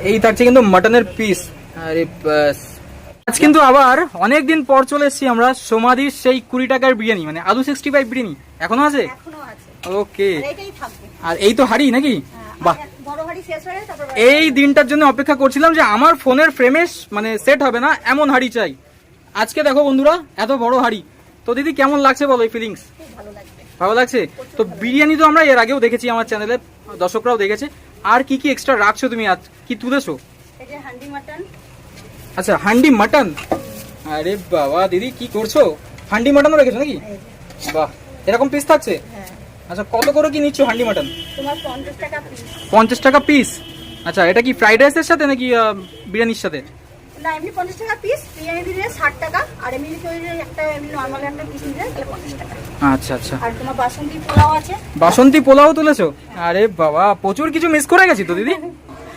এই থাকছে কিন্তু মাটনের পিস। আরে বাস, আজ কিন্তু আবার অনেকদিন পর চলে এসেছি আমরা সমাধির সেই 20 টাকার বিরিয়ানি, মানে আলু 65 বিরিয়ানি এখনো আছে। ওকে, আর এই তো হাড়ি নাকি? বাহ, এই দিনটার জন্য অপেক্ষা করছিলাম যে আমার ফোনের ফ্রেমে মানে সেট হবে না এমন হাড়ি চাই। আজকে দেখো বন্ধুরা এত বড় হাড়ি। তো দিদি কেমন লাগছে বলো এই ফিলিংস? ভালো লাগছে তো। বিরিয়ানি তো আমরা এর আগেও দেখেছি আমার চ্যানেলে, দর্শকরাও দেখেছে। আর কি কি এক্সট্রা রাখছো তুমি, আজ কি তুলেছো? আচ্ছা, হান্ডি মাটন। আরে বাবা দিদি কি করছো, হান্ডি মাটনও রেখেছো নাকি? বাহ, এরকম পিস থাকছে? আচ্ছা, কত করে কি নিচ্ছ হান্ডি মাটন? 50 টাকা পিস। আচ্ছা, এটা কি ফ্রাইড রাইসের সাথে নাকি বিরিয়ানির সাথে? না, এমনি 50 টাকা পিস, বিরিয়ানি দিলে 60 টাকা, আর এমনি তৈরি একটা এমনি নরমাল একটা পিস দিলে তাহলে 50 টাকা। আচ্ছা আচ্ছা। আর তোমার বাসন্তী পোলাও আছে। বাসন্তী পোলাও তুলেছো? আরে বাবা, প্রচুর কিছু মিস করে গেছি তো দিদি।